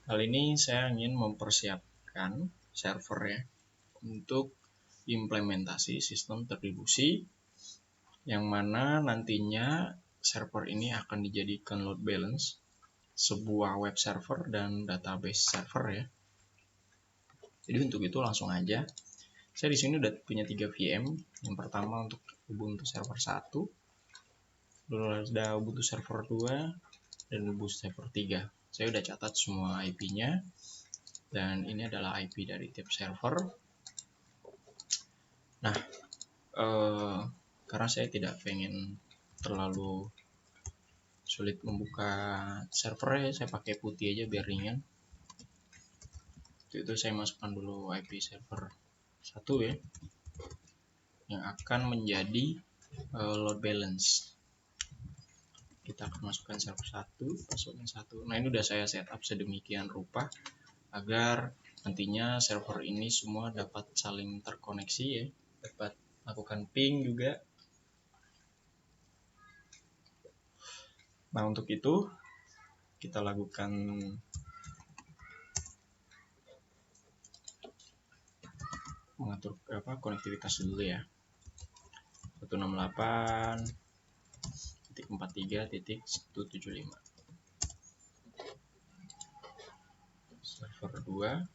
Kali ini saya ingin mempersiapkan server ya untuk implementasi sistem terdistribusi yang mana nantinya server ini akan dijadikan load balance, sebuah web server dan database server ya. Jadi untuk itu langsung aja. Saya di sini udah punya 3 VM. Yang pertama untuk Ubuntu server 1, lalu ada Ubuntu server 2 dan Ubuntu server 3. Saya udah catat semua IP-nya. Dan ini adalah IP dari tiap server. Nah, karena saya tidak pengen terlalu sulit membuka servernya, saya pakai putih aja biar ringan. Itu saya masukkan dulu IP server 1 ya, yang akan menjadi load balance. Kita akan masukkan server 1, passwordnya 1. Nah, ini udah saya setup sedemikian rupa agar nantinya server ini semua dapat saling terkoneksi ya, dapat lakukan ping juga. Nah, untuk itu kita lakukan mengatur konektivitas dulu ya. 168.43.175 server 2.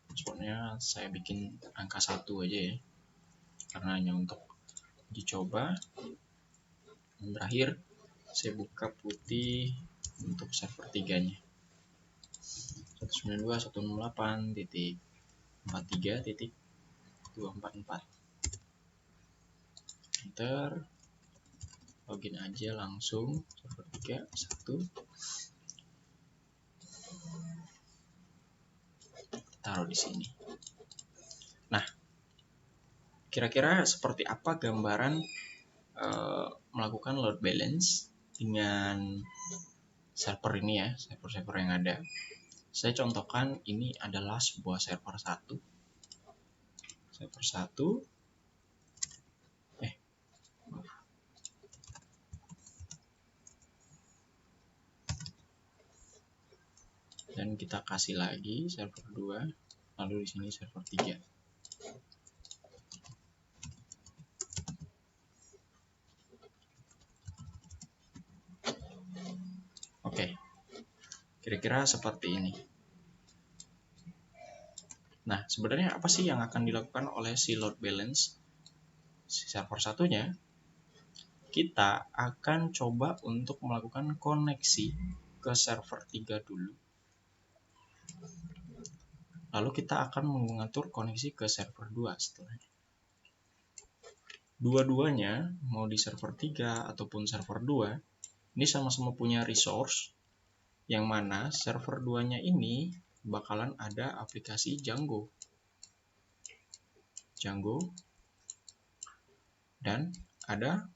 Passwordnya saya bikin angka 1 aja ya, karena hanya untuk uji coba. Dan terakhir saya buka putih untuk server 3 nya, 192.168.43.244. Enter, login aja langsung server 3 1. Taruh di sini. Nah, kira-kira seperti apa gambaran melakukan load balance dengan server ini ya, server-server yang ada. Saya contohkan ini adalah sebuah server 1. Server 1. Dan kita kasih lagi server 2, lalu di sini server 3. Oke. Kira-kira seperti ini. Nah, sebenarnya apa sih yang akan dilakukan oleh si load balance si server 1-nya? Kita akan coba untuk melakukan koneksi ke server 3 dulu. Lalu kita akan mengatur koneksi ke server 2 setelahnya. Dua-duanya, mau di server 3 ataupun server 2, ini sama-sama punya resource, yang mana server 2-nya ini bakalan ada aplikasi Django. Dan ada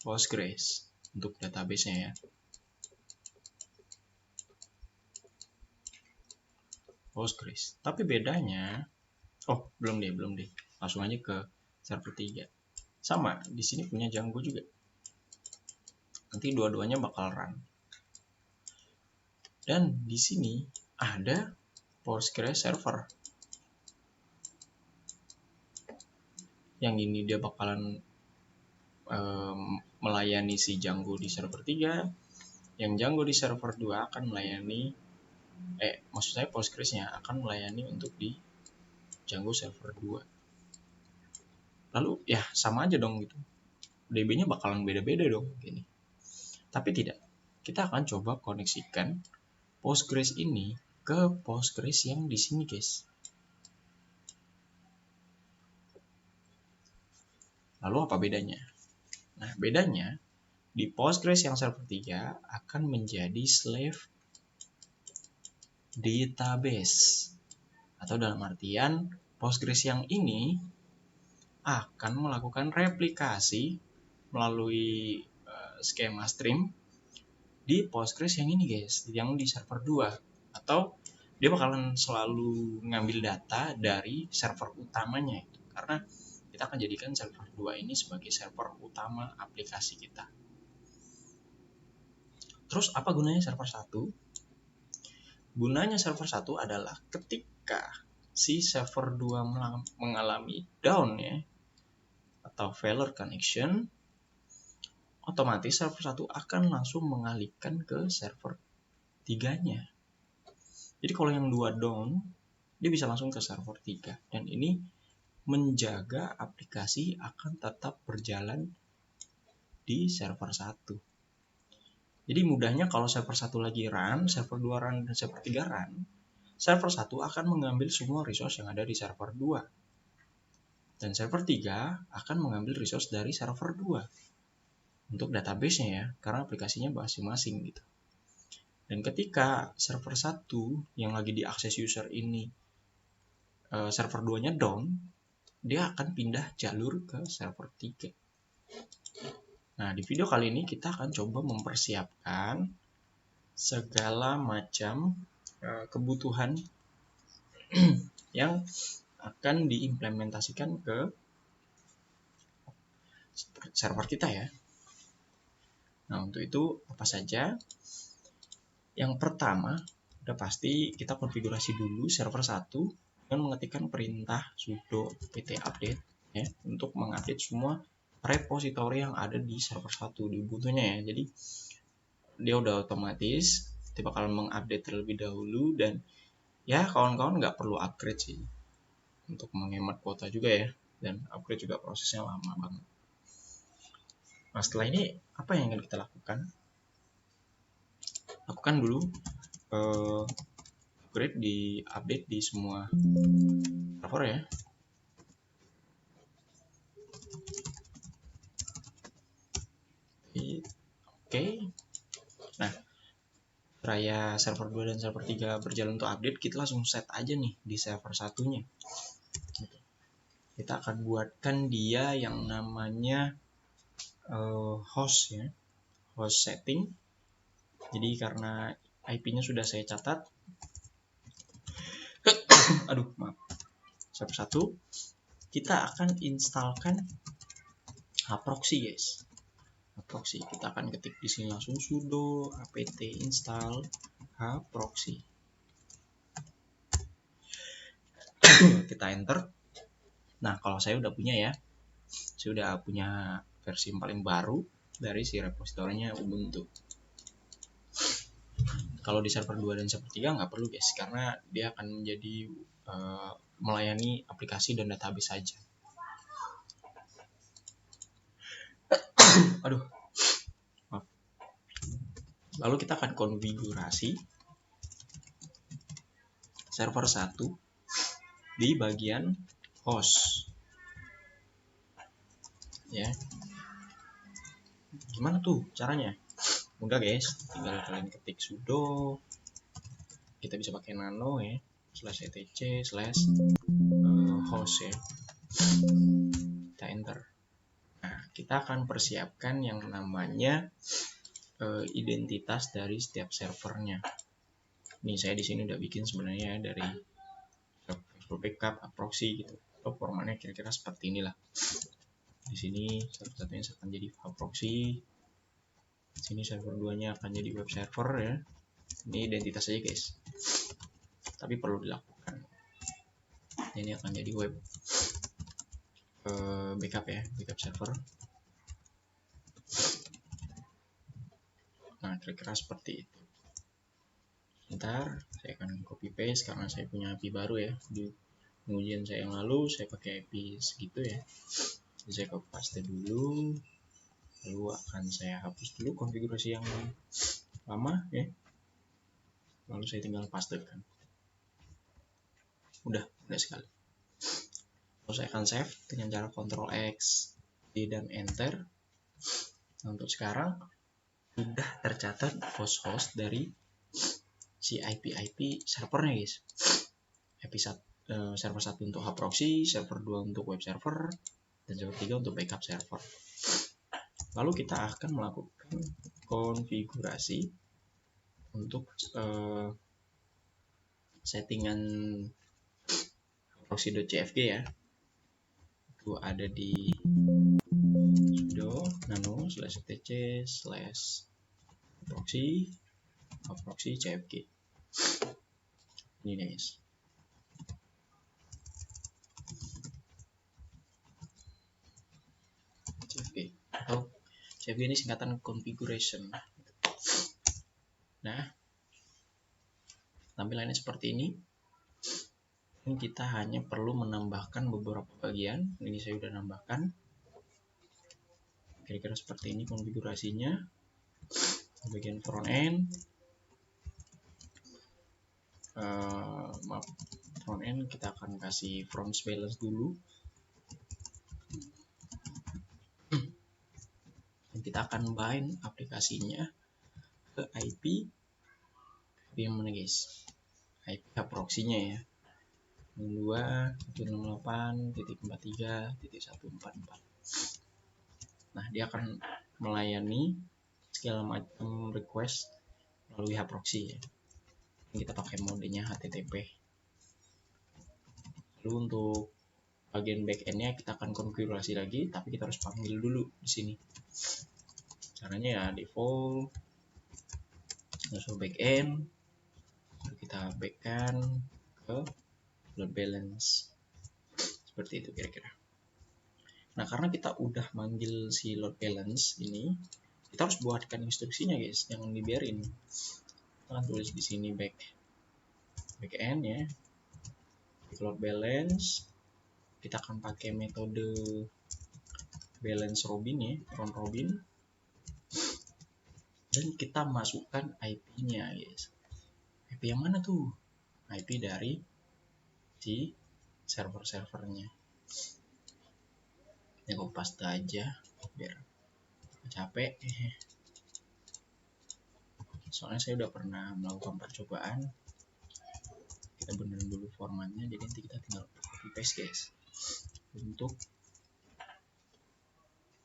Postgres untuk database-nya ya. Postgres. Tapi bedanya, belum deh. Langsung aja ke server 3. Sama, di sini punya Django juga. Nanti dua-duanya bakal run. Dan di sini ada Postgres server. Yang ini dia bakalan melayani si Django di server 3. Yang Django di server 2 akan melayani maksud saya Postgres-nya akan melayani untuk di Django server 2. Lalu ya sama aja dong gitu. DB-nya bakalan beda-beda dong gini. Tapi tidak. Kita akan coba koneksikan Postgres ini ke Postgres yang di sini, guys. Lalu apa bedanya? Nah, bedanya di Postgres yang server 3 akan menjadi slave database. Atau dalam artian Postgres yang ini akan melakukan replikasi melalui skema stream di Postgres yang ini, guys, yang di server 2. Atau dia bakalan selalu ngambil data dari server utamanya itu. Karena kita akan jadikan server 2 ini sebagai server utama aplikasi kita. Terus apa gunanya server 1? gunanya server 1 adalah ketika si server 2 mengalami down ya, atau failure connection, otomatis server 1 akan langsung mengalihkan ke server 3-nya. Jadi kalau yang 2 down, dia bisa langsung ke server 3. Dan ini menjaga aplikasi akan tetap berjalan di server 1. Jadi mudahnya kalau server 1 lagi run, server 2 run, dan server 3 run, server 1 akan mengambil semua resource yang ada di server 2. Dan server 3 akan mengambil resource dari server 2 untuk database-nya ya, karena aplikasinya masing-masing gitu. Dan ketika server 1 yang lagi diakses user ini server 2-nya down, dia akan pindah jalur ke server 3. Nah, di video kali ini kita akan coba mempersiapkan segala macam kebutuhan yang akan diimplementasikan ke server kita ya. Nah, untuk itu apa saja? Yang pertama, udah pasti kita konfigurasi dulu server 1 dengan mengetikkan perintah sudo pt update ya, untuk mengupdate semua repository yang ada di server 1 di Ubuntu-nya ya. Jadi dia udah otomatis dia bakal mengupdate terlebih dahulu, dan ya kawan-kawan nggak perlu upgrade sih untuk menghemat kuota juga ya, dan upgrade juga prosesnya lama banget. Nah, setelah ini apa yang akan kita lakukan? Lakukan dulu upgrade di update di semua server ya. Oke. Nah, raya server 2 dan server 3 berjalan untuk update, kita langsung set aja nih di server satunya. Kita akan buatkan dia yang namanya host ya, host setting. Jadi karena IP-nya sudah saya catat, server 1 kita akan installkan hproxy guys. Hproxy kita akan ketik di sini langsung sudo apt install hproxy. Kita enter. Nah, kalau saya udah punya ya, saya udah punya versi yang paling baru dari si repositorinya Ubuntu. Kalau di server 2 dan server 3 nggak perlu guys, karena dia akan menjadi melayani aplikasi dan database saja. Lalu kita akan konfigurasi server 1 di bagian host ya. Gimana tuh caranya? Mudah guys, tinggal kalian ketik sudo, kita bisa pakai nano ya, /etc /host ya, kita enter. Nah, kita akan persiapkan yang namanya identitas dari setiap servernya. Nih saya di sini udah bikin sebenarnya dari server backup, proxy gitu. Atau formatnya kira-kira seperti inilah. Di sini server satunya akan jadi proxy. Di sini server 2-nya akan jadi web server ya. Ini identitas aja guys. Tapi perlu dilakukan. Ini akan jadi web backup ya, backup server. Nah, kira-kira seperti itu. Ntar saya akan copy paste karena saya punya IP baru ya. Di pengujian saya yang lalu saya pakai IP segitu ya. Jadi saya copy paste dulu, lalu akan saya hapus dulu konfigurasi yang lama ya. Lalu saya tinggal pastekan. Udah sekali. Lalu saya akan save dengan cara Ctrl X, D dan Enter. Nah, untuk sekarang sudah tercatat host-host dari si IP servernya guys. Server 1 untuk hproxy, server 2 untuk web server, dan server 3 untuk backup server. Lalu kita akan melakukan konfigurasi untuk settingan proxy.cfg ya. Itu ada di sudo nano /etc/proxy cfg. Ini guys. CFG atau CFG ini singkatan configuration. Nah, tampilannya seperti ini. Ini kita hanya perlu menambahkan beberapa bagian. Ini saya sudah nambahkan. Kira-kira seperti ini konfigurasinya. Bagian front end. Front end kita akan kasih front balance dulu. Dan kita akan bind aplikasinya ke IP yang mana guys? IP proxy-nya ya. 2.168.43.144. Nah, dia akan melayani segala macam request melalui proxy ya. Ini kita pakai modenya HTTP. Lalu untuk bagian backend-nya kita akan konfigurasi lagi, tapi kita harus panggil dulu di sini. Caranya ya default masuk backend, lalu kita backkan ke load balance. Seperti itu kira-kira. Nah, karena kita udah manggil si load balance ini, kita harus buatkan instruksinya guys, jangan dibiarin. Kita akan tulis di sini backend ya, di load balance. Kita akan pakai metode balance robin ya, round robin. Dan kita masukkan IP-nya guys. IP yang mana tuh? IP dari si server-servernya. Ini aku paste aja biar capek. Soalnya saya udah pernah melakukan percobaan. Kita benerin dulu formatnya, jadi nanti kita tinggal copy paste guys untuk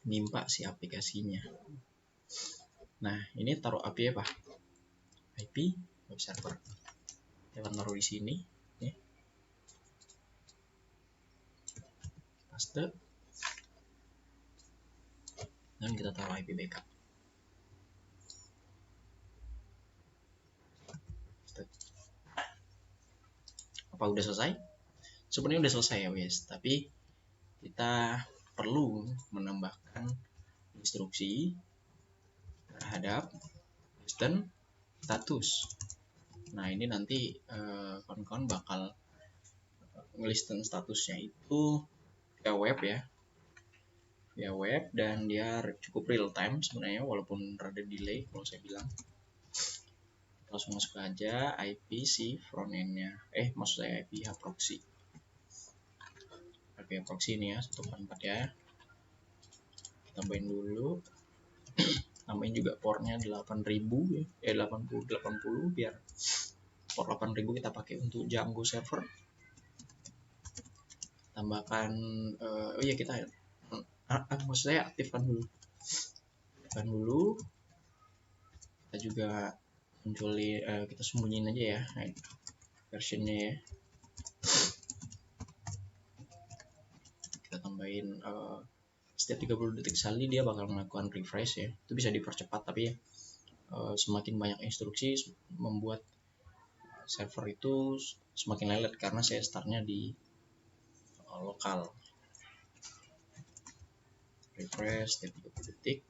nimpa si aplikasinya. Nah, ini taruh IP apa? IP web server. Kita akan taruh di sini ya. Paste. Dan kita taruh IP backup. Apa udah selesai? Sebenarnya udah selesai ya guys, tapi kita perlu menambahkan instruksi terhadap listen status. Nah, ini nanti kawan-kawan bakal ngelisten statusnya itu via web ya, via web, dan dia cukup real time sebenarnya walaupun rada delay kalau saya bilang. Langsung masuk aja IP si front end-nya, maksud saya IP proxy. IP proxy ini ya 144 ya. Tambahin dulu. Tambahin juga portnya 8000 ya, 80 biar port 8000 kita pakai untuk Django server. Tambahkan kita maksud saya aktifkan dulu. Kita juga kita sembunyiin aja ya versionnya ya. Kita tambahin setiap 30 detik sekali dia bakal melakukan refresh ya. Itu bisa dipercepat, tapi semakin banyak instruksi membuat server itu semakin lelet karena saya startnya di lokal. Refresh setiap 30 detik.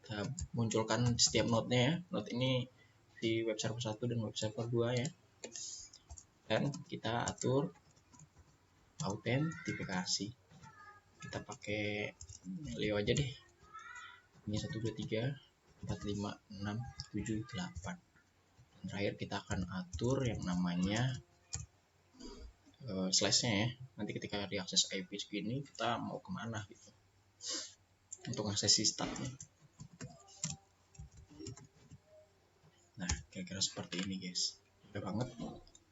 Kita munculkan setiap node-nya ya. Node ini di web server 1 dan web server 2 ya. Dan kita atur autentifikasi. Kita pakai Leo aja deh. Ini 1 2 3 4 5 6 7 8. Dan terakhir kita akan atur yang namanya slash-nya ya. Nanti ketika diakses IP segini kita mau kemana gitu untuk akses sistemnya. Nah, kira-kira seperti ini guys. Udah banget.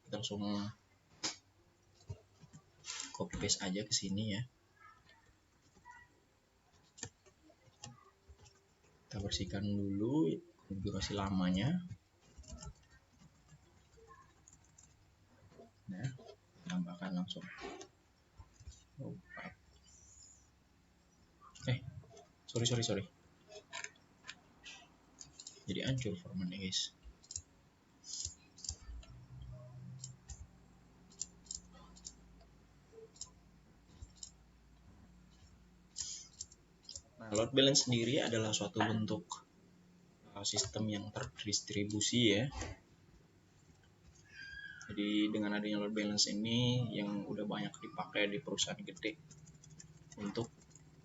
Kita langsung copy paste aja ke sini ya. Kita bersihkan dulu konfigurasi lamanya. Nah, tambahkan langsung. Sorry. Jadi hancur formatnya guys. Load balance sendiri adalah suatu bentuk sistem yang terdistribusi ya. Jadi dengan adanya load balance ini yang udah banyak dipakai di perusahaan gede untuk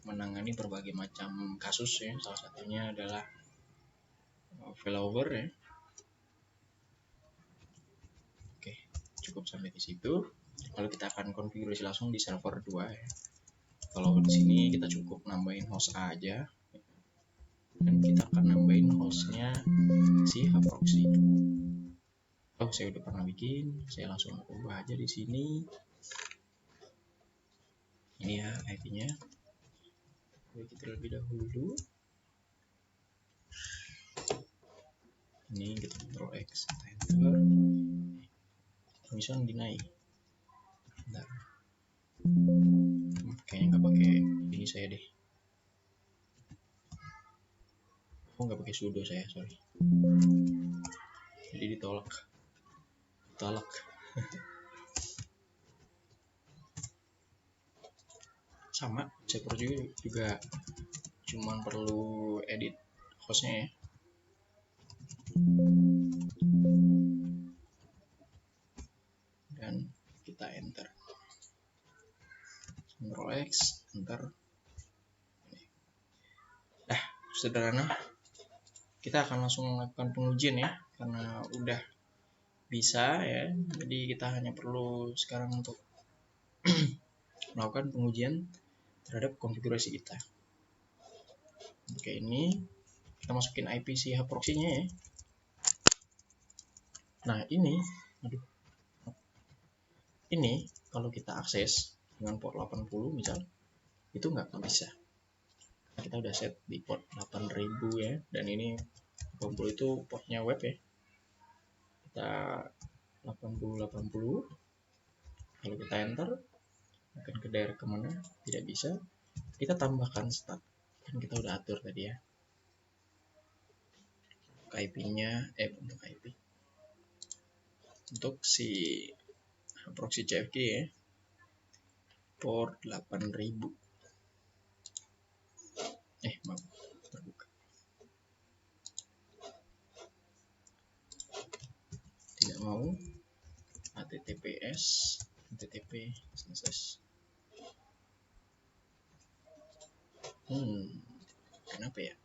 menangani berbagai macam kasus ya. Salah satunya adalah failover ya. Oke, cukup sampai di situ. Lalu kita akan konfigurasi langsung di server 2 ya. Kalau di sini kita cukup nambahin host A aja. Dan kita akan nambahin hostnya si hproxy. Oh, saya udah pernah bikin, saya langsung ubah aja di sini. Ini ya IP-nya. Kita terlebih dahulu. Ini kita Ctrl X, kita enter. Permission deny. Bentar. Kayaknya nggak pakai ini saya deh. Oh, nggak pakai sudo saya, sorry. Jadi ditolak. Sama, server juga cuman perlu edit hostnya ya. Dan kita enter. Ctrl X, enter. Nah, sederhana. Kita akan langsung melakukan pengujian ya, karena udah bisa ya. Jadi kita hanya perlu sekarang untuk melakukan pengujian terhadap konfigurasi kita. Oke, ini kita masukin IP si hproxy-nya ya. Nah, ini kalau kita akses dengan port 80 misal, itu nggak akan bisa. Kita udah set di port 8000 ya, dan ini 80 itu portnya web ya. Kita 80 kalau kita enter akan ke daerah kemana, tidak bisa. Kita tambahkan stat, kan kita udah atur tadi ya IP-nya, untuk IP untuk si proxy CFG ya, port 8000. Maaf, terbuka. Tidak mau. HTTPS, HTTP, SSS. Kenapa ya?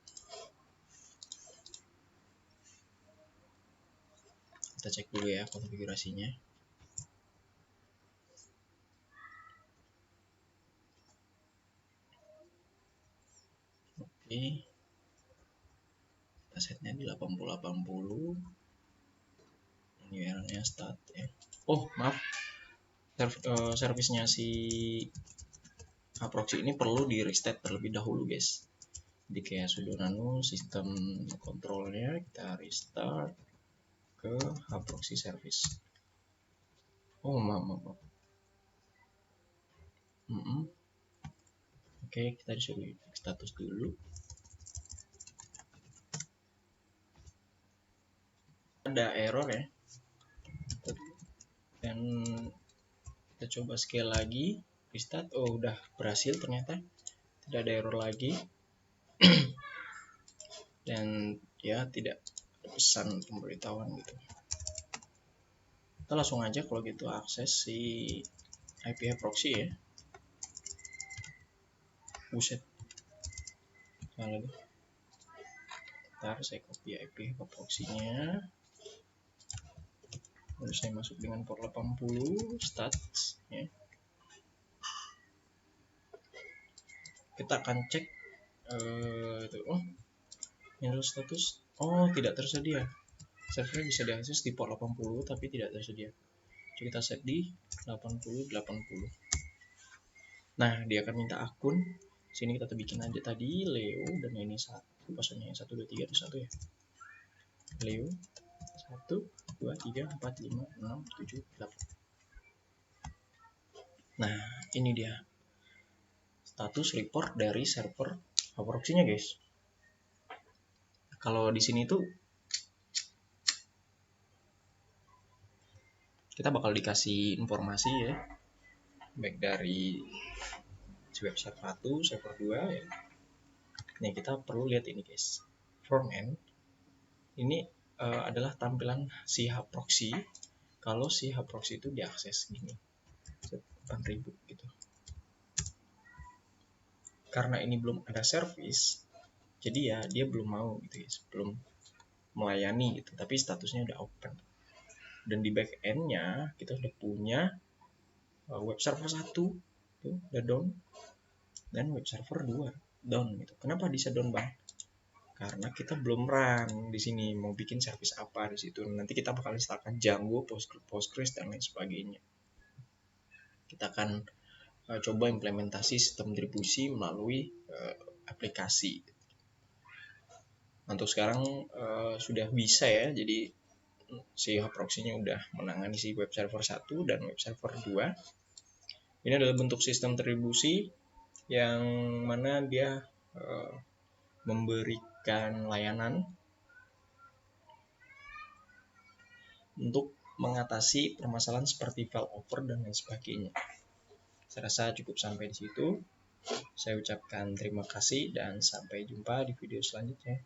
Kita cek dulu ya konfigurasinya. Oke. Kita setnya di 8080. Ini URL-nya start ya. Oh, maaf. Servisnya si hproxy ini perlu di reset terlebih dahulu, guys. Jadi kayak sudo nano sistem kontrolnya kita restart ke hproxy service. Oh, maaf. Oke, kita disuruh status dulu. Ada error ya. Dan kita coba scale lagi, restart. Oh, udah berhasil ternyata. Tidak ada error lagi. Dan ya tidak ada pesan pemberitahuan gitu. Kita langsung aja kalau gitu akses si IP hproxy ya. Buset. Salah deh. Ntar saya copy IP hproxy-nya. Lalu saya masuk dengan port 80 start ya. Kita akan cek ini status. Oh, tidak tersedia. Server bisa diakses di port 80 tapi tidak tersedia. Jadi kita set di 80. Nah, dia akan minta akun. Sini kita bikin aja tadi Leo, dan ini satu, passwordnya 1 2 3 itu 1 ya. Leo 1 2 3 4 5 6 7 8. Nah, ini dia status report dari server hproxy-nya, guys. Kalau di sini tuh kita bakal dikasih informasi ya, baik dari web server 1, server 2 ya. Nah, kita perlu lihat ini guys. Front end ini adalah tampilan si hub proxy. Kalau si hub proxy itu diakses gini, 8.000 gitu. Karena ini belum ada service, jadi ya dia belum mau gitu ya, belum melayani gitu, tapi statusnya udah open. Dan di back end-nya kita udah punya web server 1 tuh udah down, dan web server 2 down gitu. Kenapa bisa down, Bang? Karena kita belum run di sini, mau bikin service apa di situ. Nanti kita bakal installkan Django, Postgres dan lain sebagainya. Kita akan coba implementasi sistem distribusi melalui aplikasi. Untuk sekarang sudah bisa ya, jadi si hub proxy-nya udah menangani si web server 1 dan web server 2. Ini adalah bentuk sistem distribusi yang mana dia memberikan layanan untuk mengatasi permasalahan seperti failover dan lain sebagainya. Saya rasa cukup sampai di situ. Saya ucapkan terima kasih dan sampai jumpa di video selanjutnya.